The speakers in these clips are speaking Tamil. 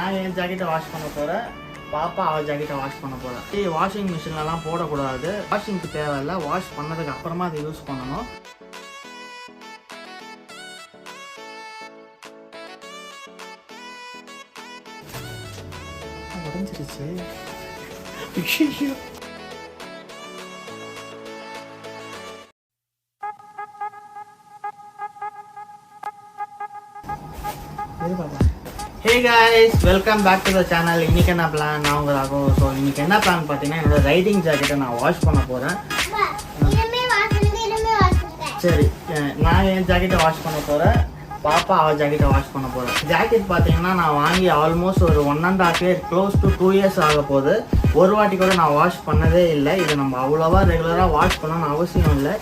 நான் என் ஜாக்கெட்டை வாஷ் பண்ண போகிறேன், பாப்பா அவள் ஜாக்கெட்டை வாஷ் பண்ண போகிறேன். வாஷிங் மிஷின்லலாம் போடக்கூடாது, வாஷிங்க்கு தேவையில்லை, வாஷ் பண்ணதுக்கு அப்புறமா அதை யூஸ் பண்ணணும். உடஞ்சிருச்சு. Hey guys, welcome back to the channel. இன்னைக்கு என்ன பிளான்? நான் உங்க ராகவ். ஸோ இன்னைக்கு என்ன பிளான் பார்த்தீங்கன்னா, என்னோட ரைடிங் ஜாக்கெட்டை நான் வாஷ் பண்ண போகிறேன். சரி, நான் என் ஜாக்கெட்டை வாஷ் பண்ண போகிறேன், பாப்பா அவள் ஜாக்கெட்டை வாஷ் பண்ண போகிறேன். ஜாக்கெட் பார்த்தீங்கன்னா நான் வாங்கி ஆல்மோஸ்ட் ஒரு 1.5 year, க்ளோஸ் டு 2 years ஆக போகுது. ஒரு வாட்டி கூட நான் வாஷ் பண்ணதே இல்லை. இது நம்ம அவ்வளோவா ரெகுலராக வாஷ் பண்ணணும்னு அவசியம் இல்லை.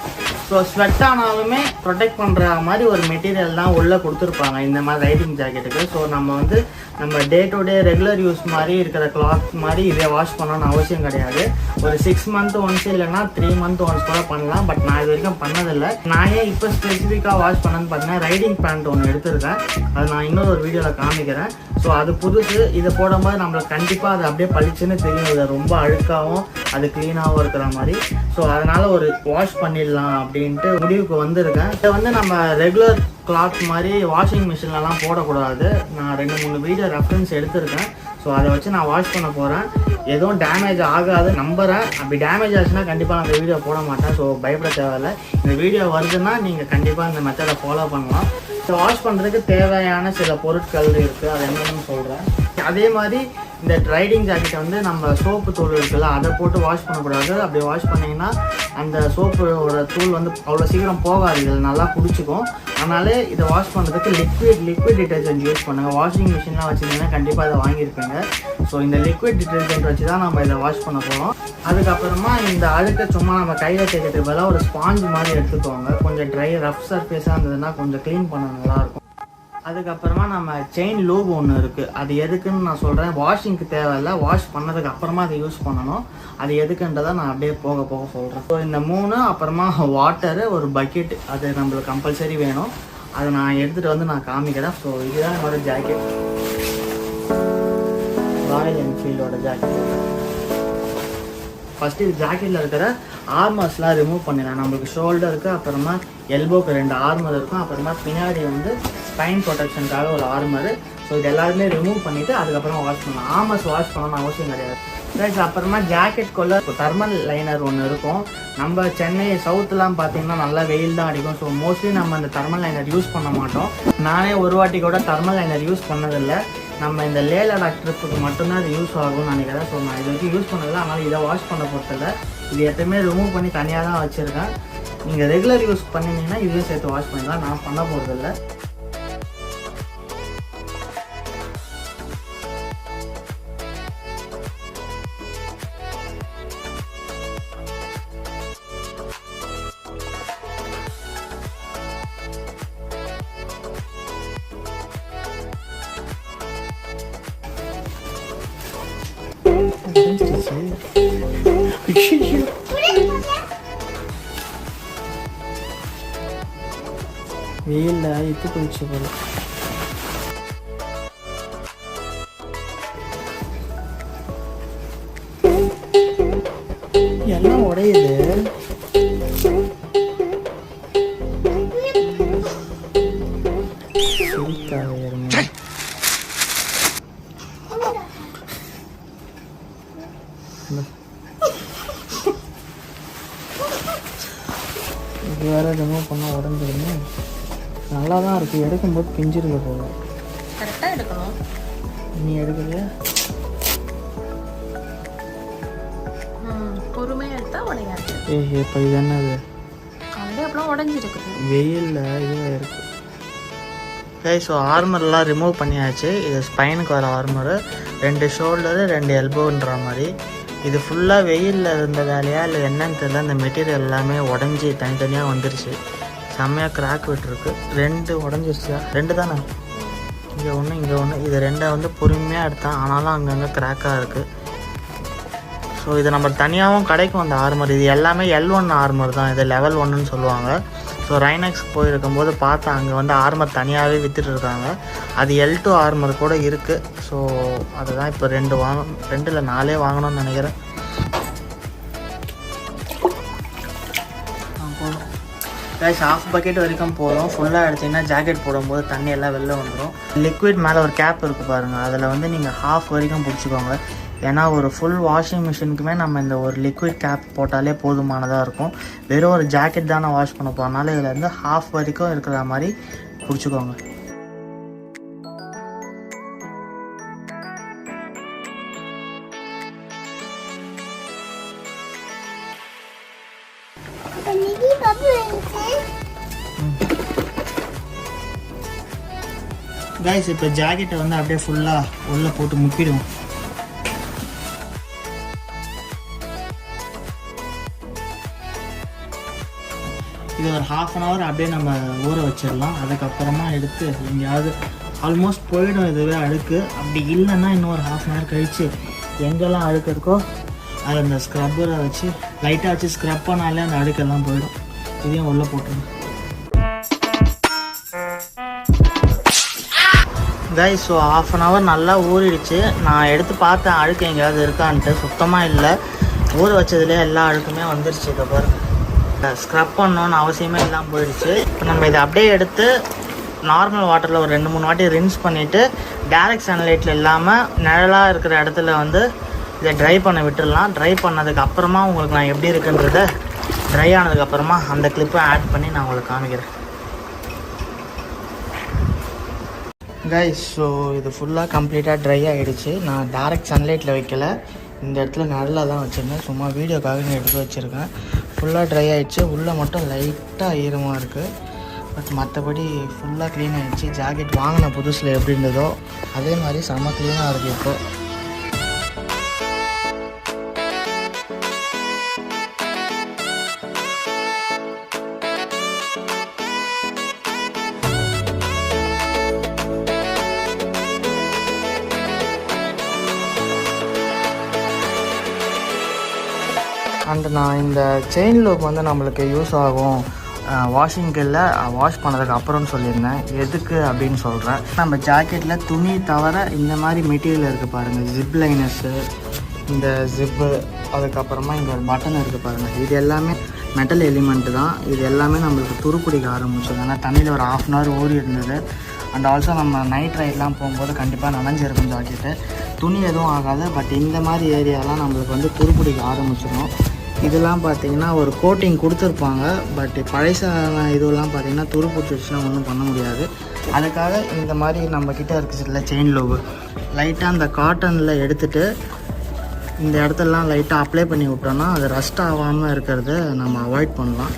ஸோ ஸ்வெட் ஆனாலுமே ப்ரொடெக்ட் பண்ணுற மாதிரி ஒரு மெட்டீரியல் தான் உள்ளே கொடுத்துருப்பாங்க இந்த மாதிரி ரைடிங் ஜாக்கெட்டுக்கு. ஸோ நம்ம day to day regular use மாதிரி இருக்கிற கிளாத் மாதிரி இதை வாஷ் பண்ணணும்னு அவசியம் கிடையாது. ஒரு 6 month ஒன்ஸ் இல்லைன்னா 3 month ஒன்ஸ் கூட பண்ணலாம். பட் நான் இது வரைக்கும் பண்ணதில்லை. நான் ஏன் இப்போ ஸ்பெசிஃபிக்காக வாஷ் பண்ணேன்னு பார்த்தீங்கன்னா, ரைடிங் பேண்ட் ஒன்று எடுத்திருக்கேன். அது நான் இன்னொரு வீடியோவில் காமிக்கிறேன். ஸோ அது புதுசு. இதை போடும்போது நம்மளுக்கு கண்டிப்பாக அது அப்படியே பளிச்சுன்னு தெரியும். இது ரொம்ப அழுக்காகவும் அது க்ளீனாகவும் இருக்கிற மாதிரி. ஸோ அதனால் ஒரு வாஷ் பண்ணிடலாம் அப்படின்ட்டு முடிவுக்கு வந்திருக்கேன். இதை நம்ம ரெகுலர் கிளாத் மாதிரி வாஷிங் மிஷின்லலாம் போடக்கூடாது. நான் 2-3 வீடியோ ரெஃபரன்ஸ் எடுத்திருக்கேன். ஸோ அதை வச்சு நான் வாஷ் பண்ண போகிறேன். எதுவும் டேமேஜ் ஆகாது நம்புகிறேன். அப்படி டேமேஜ் ஆச்சுன்னா கண்டிப்பாக நான் இந்த வீடியோ போட மாட்டேன். ஸோ பயப்பட தேவையில்லை. இந்த வீடியோ வருதுன்னா நீங்கள் கண்டிப்பாக இந்த மெத்தடை ஃபாலோ பண்ணலாம். ஸோ வாஷ் பண்ணுறதுக்கு தேவையான சில பொருட்கள் இருக்குது, அது என்னன்னு சொல்கிறேன். அதே மாதிரி இந்த ரைடிங் ஜாக்கெட்டை நம்ம சோப்பு தூள் இருக்குல்ல, அதை போட்டு வாஷ் பண்ணக்கூடாது. அப்படி வாஷ் பண்ணிங்கன்னா அந்த சோப்போட தூள் அவ்வளோ சீக்கிரம் போகாது, இதில் நல்லா பிடிச்சிக்கும். அதனால இதை வாஷ் பண்ணுறதுக்கு லிக்விட் டிட்டர்ஜென்ட் யூஸ் பண்ணுங்கள். வாஷிங் மிஷின்லாம் வச்சுருந்தீங்கன்னா கண்டிப்பாக இதை வாங்கியிருப்பீங்க. ஸோ இந்த லிக்விட் டிட்டர்ஜென்ட் வச்சு தான் நம்ம இதை வாஷ் பண்ண போகிறோம். அதுக்கப்புறமா இந்த அழுக்க சும்மா நம்ம கையில் தேய்க்கிறதுக்கு பதிலாக ஒரு ஸ்பாஞ்ச் மாதிரி எடுத்துக்கோங்க. கொஞ்சம் ட்ரை ரஃப் சர்ஃபேஸாக இருந்ததுன்னா கொஞ்சம் க்ளீன் பண்ண நல்லாயிருக்கும். அதுக்கப்புறமா நம்ம செயின் லூப் ஒன்று இருக்குது. அது எதுக்குன்னு நான் சொல்கிறேன். வாஷிங்க்கு தேவையில்லை, வாஷ் பண்ணதுக்கு அப்புறமா அதை யூஸ் பண்ணணும். அது எதுக்குன்றதை நான் அப்படியே போக சொல்கிறேன். ஸோ இந்த 3 அப்புறமா வாட்டரு, ஒரு பக்கெட், அது நம்மளுக்கு கம்பல்சரி வேணும். அதை நான் எடுத்துகிட்டு நான் காமிக்கிறேன். ஸோ இதுதான் என்னோடய ஜாக்கெட், ராயல் என்ஃபீல்டோட ஜாக்கெட். ஃபஸ்ட்டு இது ஜாக்கெட்டில் இருக்கிற ஆர்மர்ஸ்லாம் ரிமூவ் பண்ணிடலாம். நம்மளுக்கு ஷோல்டருக்கு அப்புறமா எல்போக்கு 2 ஆர்மர் இருக்கும். அப்புறமா பின்னாடி ஸ்பைன் ப்ரொடெக்ஷனுக்காக ஒரு ஆர்மரு. ஸோ இது எல்லாருமே ரிமூவ் பண்ணிவிட்டு அதுக்கப்புறம் வாஷ் பண்ணலாம். ஆர்மர்ஸ் வாஷ் பண்ணணும்னு அவசியம் கிடையாது. ப்ளஸ் அப்புறமா ஜாக்கெட்குள்ளே தெர்மல் லைனர் ஒன்று இருக்கும். நம்ம சென்னை சவுத்துலாம் பார்த்தீங்கன்னா நல்லா வெயில் தான் அடிக்கும். ஸோ மோஸ்ட்லி நம்ம அந்த தெர்மல் லைனர் யூஸ் பண்ண மாட்டோம். நானே ஒரு வாட்டி கூட தெர்மல் லைனர் யூஸ் பண்ணதில்லை. நம்ம இந்த லே லடாக் ட்ரிப்புக்கு மட்டும்தான் அது யூஸ் ஆகும்னு நினைக்கிறேன். ஸோ நான் இது வரைக்கும் யூஸ் பண்ணதில்லை. அதனால் இதை வாஷ் பண்ண பொறுத்தில்லை. இது எப்பயுமே ரிமூவ் பண்ணி தனியாக தான் வச்சுருக்கேன். நீங்கள் ரெகுலர் யூஸ் பண்ணிங்கன்னா இதையும் சேர்த்து வாஷ் பண்ணிடலாம். நான் பண்ண போகிறதில்லை. வெயில்ல இத்து போயிடுச்சு போல. எல்லாம் உடையுது. இது வேற ரிமூவ் பண்ணால் உடஞ்சிருமே. நல்லா தான் இருக்குது, எடுக்கும்போது பிஞ்சிருக்கு போல. கரெக்டாக எடுக்கணும். நீ எடுக்கலையா? பொறுமையாக எடுத்தால் உடையாது. இப்போ இது என்னது? அப்படியே அப்படிலாம் உடஞ்சிருக்குது, வெயிலில் இதுவாக இருக்குது. சரி, ஸோ ஆர்மர்லாம் ரிமூவ் பண்ணியாச்சு. இது ஸ்பைனுக்கு வர ஆர்மரு, 2 ஷோல்டரு 2 எல்போன்ற மாதிரி. இது ஃபுல்லாக வெயிலில் இருந்த வேலையா இல்லை என்னன்னு தெரியல. இந்த மெட்டீரியல் எல்லாமே உடஞ்சி தனித்தனியாக வந்துருச்சு. செம்மையாக கிராக் விட்டுருக்கு. 2 உடஞ்சிருச்சா? 2 தானே? இங்கே ஒன்று இங்கே ஒன்று. இது 2 பொறுமையாக எடுத்தேன். ஆனாலும் அங்கங்கே கிராக்காக இருக்குது. ஸோ இது நம்ம தனியாகவும் கிடைக்கும் அந்த ஆர்மர். இது எல்லாமே L1 ஆர்மர் தான். இது லெவல் 1ன்னு சொல்லுவாங்க. ஸோ ரைனெக்ஸ் போயிருக்கும்போது பார்த்தா அங்கே வந்து ஆர்மர் தனியாகவே விற்றுட்டு இருக்காங்க. அது L2 ஆர்மர் கூட இருக்குது. ஸோ அதுதான் இப்போ 2 இல்லை 4 வாங்கணும்னு நினைக்கிறேன். போதும் கைஸ், ½ பக்கெட் வரைக்கும் போதும். ஃபுல்லாக எடுத்திங்கன்னா ஜாக்கெட் போடும்போது தண்ணி எல்லாம் வெளில வந்துடும். லிக்விட் மேலே ஒரு கேப் இருக்குது பாருங்கள், அதில் வந்து நீங்கள் ½ வரைக்கும் பிடிச்சிக்கோங்க. ஏன்னா ஒரு ஃபுல் வாஷிங் மிஷினுக்குமே நம்ம இந்த ஒரு லிக்விட் கேப் போட்டாலே போதுமானதாக இருக்கும். வெறும் ஒரு ஜாக்கெட் தானே வாஷ் பண்ண போகிறனால இதில் வந்து ½ வரைக்கும் இருக்கிற மாதிரி பிடிச்சிக்கோங்க. கைஸ், இப்போ ஜாக்கெட்டை வந்து அப்படியே ஃபுல்லாக உள்ளே போட்டு முக்கிடுவோம். இது ஒரு ½ அன் ஹவர் அப்படியே நம்ம ஊற வச்சிடலாம். அதுக்கப்புறமா எடுத்து எங்கேயாவது ஆல்மோஸ்ட் போயிடும் இதுவே அழுக்கு. அப்படி இல்லைன்னா இன்னும் ஒரு ½ அன் ஹவர் கழித்து எங்கெல்லாம் அழுக்கு இருக்கோ அதை அந்த ஸ்க்ரப்பரை வச்சு லைட்டாக வச்சு ஸ்க்ரப் பண்ணாலே அந்த அழுக்கெல்லாம் போயிடும். இதையும் உள்ளே போட்டுருங்க கைஸ். ஸோ ½ அன் ஹவர் நல்லா ஊறிடுச்சு. நான் எடுத்து பார்த்தேன் அழுக்கு எங்கேயாவது இருக்கான்ட்டு, சுத்தமாக இல்லை. ஊற வச்சதுலேயே எல்லா அழுக்குமே வந்துருச்சு. இதை பாருங்கள், ஸ்க்ரப் பண்ணணும்னு அவசியமே இல்லாமல் போயிடுச்சு. இப்போ நம்ம இதை அப்படியே எடுத்து நார்மல் வாட்டரில் ஒரு 2-3 வாட்டி ரின்ஸ் பண்ணிவிட்டு டைரக்ட் சன்லைட்டில் இல்லாமல் நிழலாக இருக்கிற இடத்துல வந்து இதை ட்ரை பண்ண விட்டுடலாம். ட்ரை பண்ணதுக்கு அப்புறமா உங்களுக்கு நான் எப்படி இருக்குன்றத ட்ரை ஆனதுக்கப்புறமா அந்த கிளிப்பை ஆட் பண்ணி நான் உங்களுக்கு காமிக்கிறேன் கைஸ். ஸோ இது ஃபுல்லாக கம்ப்ளீட்டாக ட்ரை ஆகிடுச்சு. நான் டைரக்ட் சன்லைட்டில் வைக்கல, இந்த இடத்துல நல்லா தான் வச்சுருந்தேன். சும்மா வீடியோக்காக நான் எடுத்து வச்சுருக்கேன். ஃபுல்லாக ட்ரை ஆகிடுச்சு. உள்ளே மட்டும் லைட்டாக ஈரமாக இருக்குது. பட் மற்றபடி ஃபுல்லாக க்ளீன் ஆகிடுச்சு. ஜாக்கெட் வாங்கின புதுசில் எப்படி இருந்ததோ அதே மாதிரி செம்ம க்ளீனாக இருக்குது இப்போ. அண்டு நான் இந்த செயின் லூப் வந்து நம்மளுக்கு யூஸ் ஆகும் வாஷிங்கில் வாஷ் பண்ணதுக்கு அப்புறம்னு சொல்லியிருந்தேன். எதுக்கு அப்படின்னு சொல்கிறேன். நம்ம ஜாக்கெட்டில் துணி தவிர இந்த மாதிரி மெட்டீரியல் இருக்குது பாருங்கள், ஜிப் லைனர்ஸு, இந்த ஜிப்பு, அதுக்கப்புறமா இங்கே ஒரு பட்டன் இருக்குது பாருங்கள். இது எல்லாமே மெட்டல் எலிமெண்ட்டு தான். இது எல்லாமே நம்மளுக்கு துருப்பிடிக்க ஆரம்பிச்சது. ஏன்னா தண்ணியில் ஒரு ½ அன் ஹவர் ஊறி இருந்தது. அண்ட் ஆல்சோ நம்ம நைட் ரைட்லாம் போகும்போது கண்டிப்பாக நனைஞ்சிருக்கும் ஜாக்கெட்டு. துணி எதுவும் ஆகாது. பட் இந்த மாதிரி ஏரியாலாம் நம்மளுக்கு வந்து துருப்பிடிக்க ஆரம்பிச்சிடும். இதெல்லாம் பார்த்திங்கன்னா ஒரு கோட்டிங் கொடுத்துருப்பாங்க. பட் பழைசான இதுவெல்லாம் பார்த்திங்கன்னா துரு பிடிச்சிருச்சுன்னா ஒன்றும் பண்ண முடியாது. அதுக்காக இந்த மாதிரி நம்மக்கிட்ட இருக்குதுல்ல செயின் லூப், லைட்டாக அந்த காட்டனில் எடுத்துகிட்டு இந்த இடத்துலலாம் லைட்டாக அப்ளை பண்ணி விட்டோன்னா அது ரஸ்ட் ஆகாமல் இருக்கிறத நம்ம அவாய்ட் பண்ணலாம்.